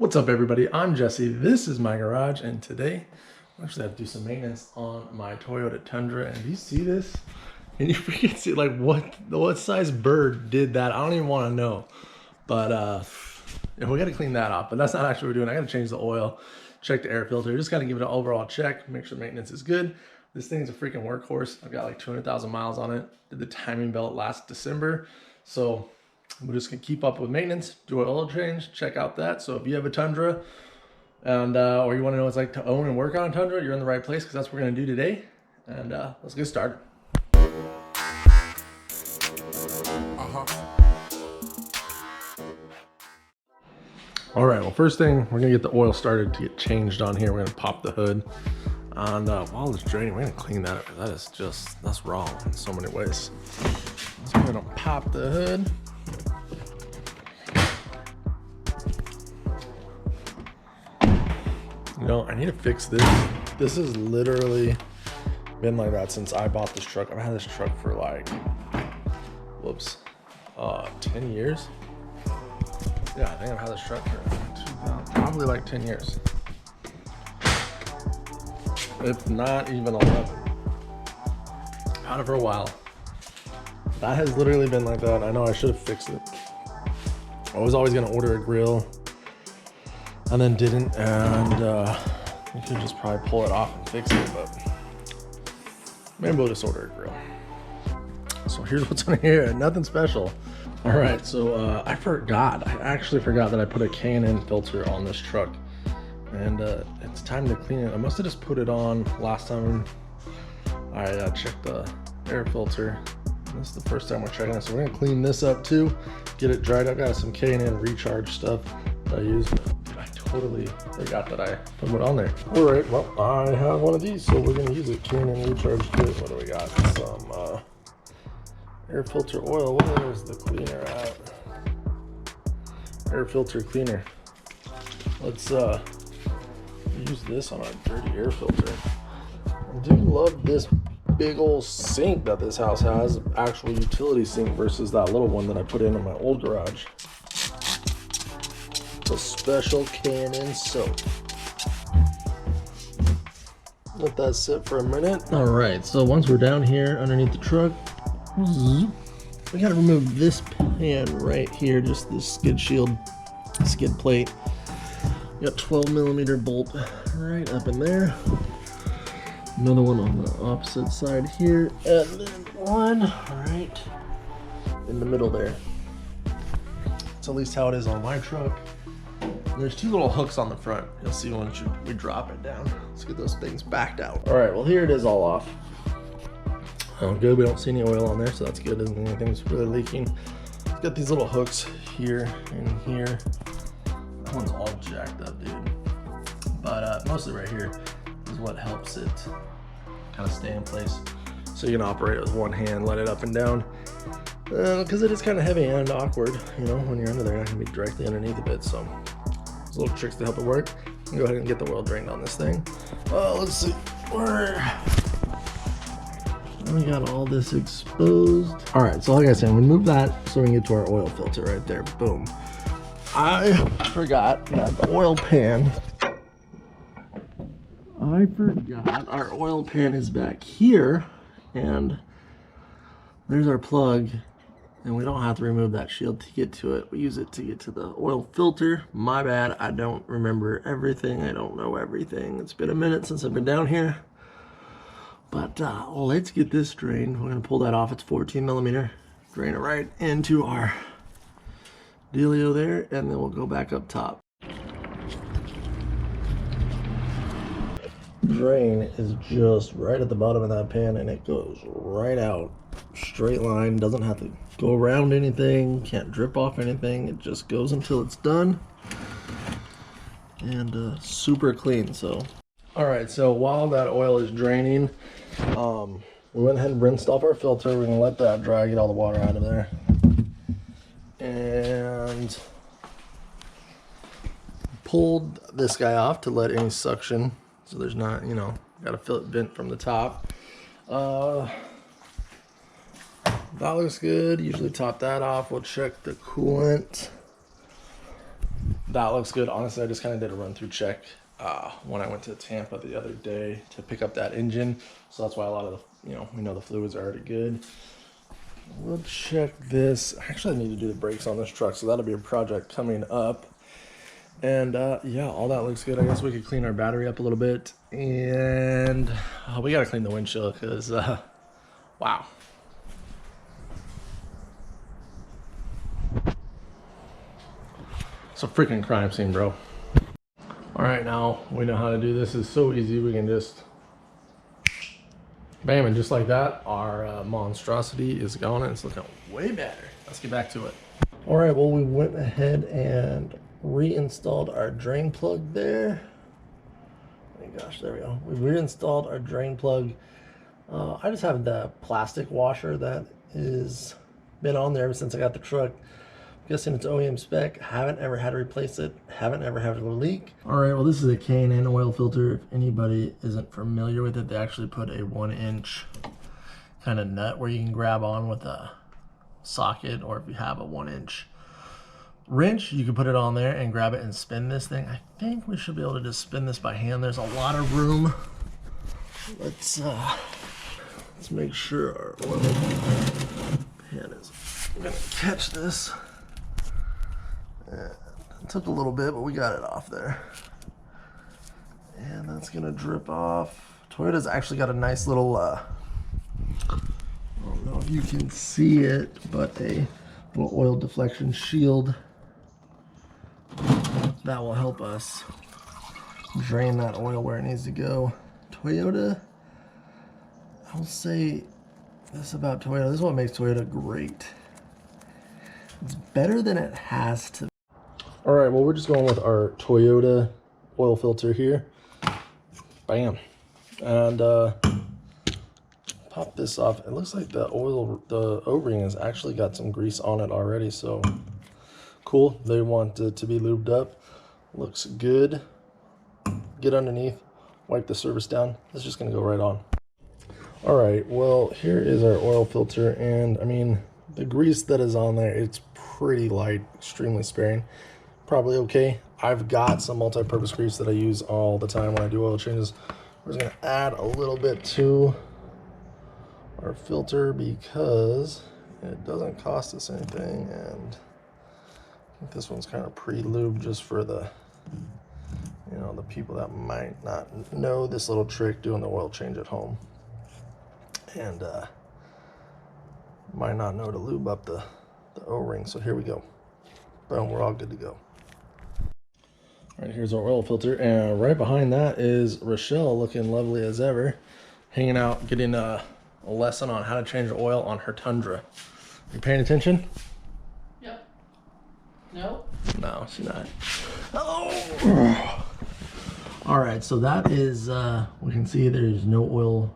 What's up, everybody? I'm Jesse. This is my garage, and today I actually have to do some maintenance on my Toyota Tundra. And do you see this? And you freaking see like what size bird did that? I don't even want to know. But yeah, we got to clean that off. But that's not actually what we're doing. I got to change the oil, check the air filter. Just got to give it an overall check, make sure maintenance is good. This thing's a freaking workhorse. I've got like 200,000 miles on it. Did the timing belt last December, so we're just gonna keep up with maintenance, do an oil change, check out that. So if you have a Tundra and or you want to know what it's like to own and work on a Tundra, you're in the right place, because that's what we're gonna do today. And let's get started. All right, well, first thing, we're gonna get the oil started to get changed on here. We're gonna pop the hood, and while it's draining, we're gonna clean that up. That's wrong in so many ways. So we're gonna pop the hood. You know, I need to fix this. This has literally been like that since I bought this truck. I've had this truck for like, 10 years. Yeah, I think I've had this truck for probably like 10 years. If not even 11. Had it for a while. That has literally been like that. I know I should have fixed it. I was always gonna order a grill and then didn't, and you could just probably pull it off and fix it, but maybe we'll just order a grill. So here's what's on here. Nothing special. All right, so I actually forgot that I put a K&N filter on this truck, and it's time to clean it. I must have just put it on last time I checked the air filter. This is the first time we're checking it, so we're gonna clean this up too, get it dried up. Got some K&N recharge stuff that I use. I totally forgot that I put it on there. All right, well, I have one of these, so we're gonna use it. K&N recharge kit. What do we got? Some air filter oil. Where is the cleaner at? Air filter cleaner. Let's use this on our dirty air filter. I do love this big old sink that this house has, actual utility sink, versus that little one that I put in my old garage. It's a special K&N soap. Let that sit for a minute. All right, so once we're down here underneath the truck, we gotta remove this pan right here, just this skid plate. Got 12mm bolt right up in there. Another one on the opposite side here, and then one right in the middle there. That's at least how it is on my truck. There's two little hooks on the front. You'll see once we drop it down. Let's get those things backed out. All right, well, here it is all off. Good, we don't see any oil on there, so that's good. Isn't anything's really leaking. It's got these little hooks here and here. That one's all jacked up, dude. But mostly right here is what helps it kind of stay in place. So you can operate it with one hand, let it up and down. Because it is kind of heavy and awkward, you know, when you're under there, you're not going to be directly underneath of it. So there's little tricks to help it work. Go ahead and get the oil drained on this thing. Let's see. We got all this exposed. All right, so like I said, we move that so we can get to our oil filter right there. Boom. I forgot that the oil pan. Our oil pan is back here, and there's our plug, and we don't have to remove that shield to get to it. We use it to get to the oil filter. My bad, I don't remember everything. I don't know everything. It's been a minute since I've been down here. But let's get this drained. We're gonna pull that off. It's 14mm. Drain it right into our dealio there, and then we'll go back up top. Drain is just right at the bottom of that pan, and it goes right out. Straight line, doesn't have to go around anything, can't drip off anything. It just goes until it's done. And super clean. So all right, so while that oil is draining, we went ahead and rinsed off our filter. We're gonna let that dry, get all the water out of there. And pulled this guy off to let any suction, so there's not, you know, got a fillet vent from the top. That looks good. Usually top that off. We'll check the coolant. that looks good. Honestly, I just kind of did a run through check when I went to Tampa the other day to pick up that engine. So that's why a lot of the, you know, we know the fluids are already good. We'll check this. Actually, I need to do the brakes on this truck, so that'll be a project coming up. And yeah, all that looks good. I guess we could clean our battery up a little bit, and we gotta clean the windshield because wow. It's a freaking crime scene, bro. All right, now we know how to do this. It's so easy. We can just bam, and just like that, our monstrosity is gone and it's looking way better. Let's get back to it. All right, well, we went ahead and reinstalled our drain plug there. Oh my gosh, there we go. We reinstalled our drain plug. I just have the plastic washer that is been on there ever since I got the truck. I'm guessing it's OEM spec. Haven't ever had to replace it. Haven't ever had a leak. All right, well, this is a K&N oil filter. If anybody isn't familiar with it, they actually put a 1-inch kind of nut where you can grab on with a socket, or if you have a 1-inch wrench, you can put it on there and grab it and spin this thing. I think we should be able to just spin this by hand. There's a lot of room. Let's make sure our oil pan is gonna catch this. It took a little bit, but we got it off there. And that's gonna drip off. Toyota's actually got a nice little, I don't know if you can see it, but a little oil deflection shield that will help us drain that oil where it needs to go. Toyota, I'll say this about Toyota. This is what makes Toyota great. It's better than it has to. All right, well, we're just going with our Toyota oil filter here. Bam. And pop this off. It looks like the O-ring has actually got some grease on it already, so cool. They want it to be lubed up. Looks good. Get underneath, wipe the surface down. It's just gonna go right on. All right, well, here is our oil filter, and I mean, the grease that is on there, it's pretty light, extremely sparing. Probably okay. I've got some multi-purpose grease that I use all the time when I do oil changes. We're just gonna add a little bit to our filter because it doesn't cost us anything, and I think this one's kind of pre-lubed just for the, you know, the people that might not know this little trick doing the oil change at home, and might not know to lube up the O-ring. So here we go. Boom, we're all good to go. All right, here's our oil filter, and right behind that is Rochelle, looking lovely as ever, hanging out, getting a lesson on how to change the oil on her Tundra. You paying attention? Yep. No? No, she's not. Oh! All right, so that is, we can see there's no oil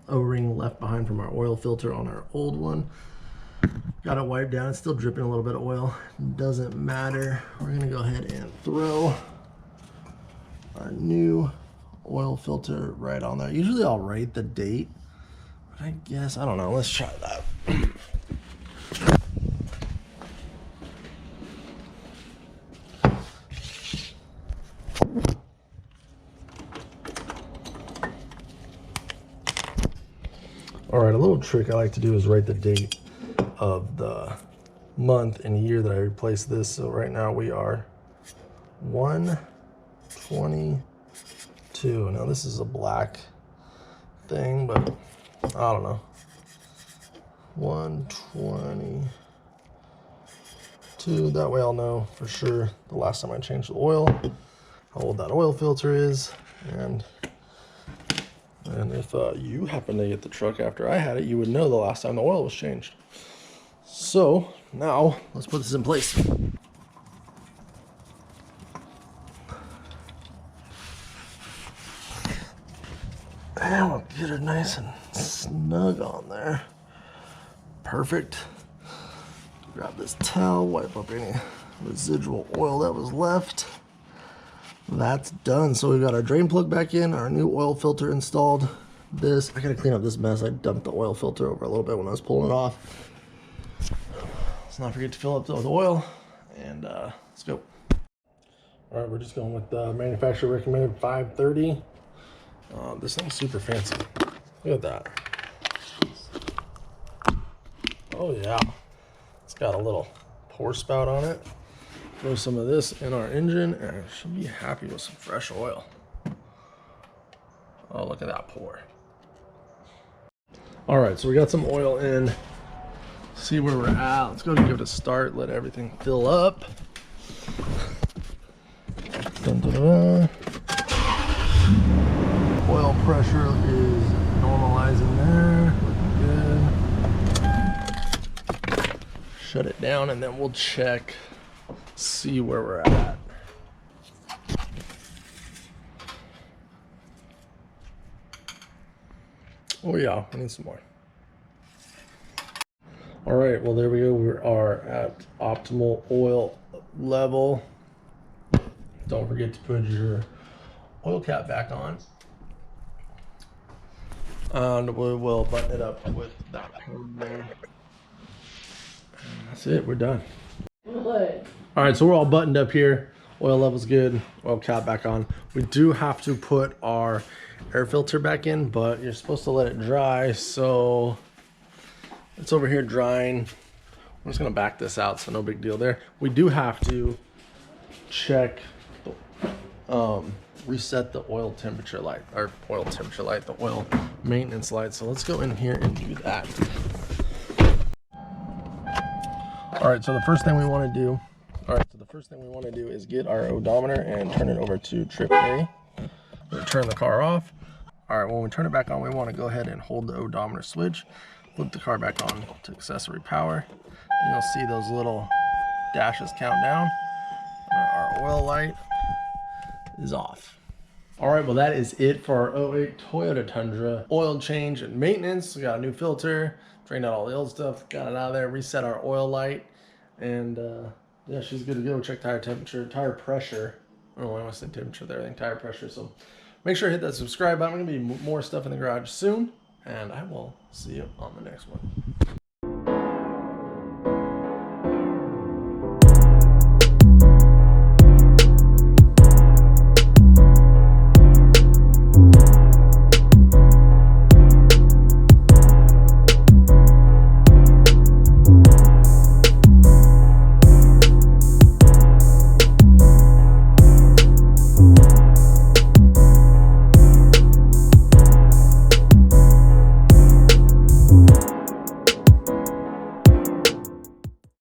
O-ring left behind from our oil filter on our old one. Got it wiped down. It's still dripping a little bit of oil. Doesn't matter. We're gonna go ahead and throw our new oil filter right on there. Usually I'll write the date, but I guess, I don't know. Let's try that. All right, a little trick I like to do is write the date of the month and year that I replaced this. So right now we are 1/22. Now this is a black thing, but I don't know. 1/22. That way I'll know for sure the last time I changed the oil, how old that oil filter is, and if you happen to get the truck after I had it, you would know the last time the oil was changed. So now let's put this in place. And we'll get it nice and snug on there. Perfect. Grab this towel, wipe up any residual oil that was left. That's done. So we've got our drain plug back in, our new oil filter installed. I gotta clean up this mess. I dumped the oil filter over a little bit when I was pulling it off. Let's not forget to fill up with oil, and let's go. All right, we're just going with the manufacturer recommended 530. This thing's super fancy. Look at that. Oh yeah, it's got a little pour spout on it. Throw some of this in our engine and it should be happy with some fresh oil. Oh, look at that pour. All right, so we got some oil in. See where we're at. Let's go and give it a start. Let everything fill up. Dun, dun, dun. Oil pressure is normalizing there. Looking good. Shut it down and then we'll check, see where we're at. Oh yeah, I need some more. All right, well there we go. We are at optimal oil level. Don't forget to put your oil cap back on. And we will button it up with that pin there. And that's it, we're done. What? All right, so we're all buttoned up here. Oil level's good, oil cap back on. We do have to put our air filter back in, but you're supposed to let it dry, so it's over here drying. I'm just gonna back this out, so no big deal there. We do have to check, reset the oil temperature light, the oil maintenance light. So let's go in here and do that. All right, so the first thing we wanna do, is get our odometer and turn it over to trip A. We'll turn the car off. All right, when we turn it back on, we wanna go ahead and hold the odometer switch, flip the car back on to accessory power. And you'll see those little dashes count down. Our oil light is off. All right, well that is it for our 08 Toyota Tundra oil change and maintenance. We got a new filter, drained out all the old stuff, got it out of there, reset our oil light, and yeah, she's good to go. Check tire temperature, tire pressure. I don't know why I want to say temperature there, I think tire pressure. So make sure to hit that subscribe button. There's gonna be more stuff in the garage soon, and I will see you on the next one.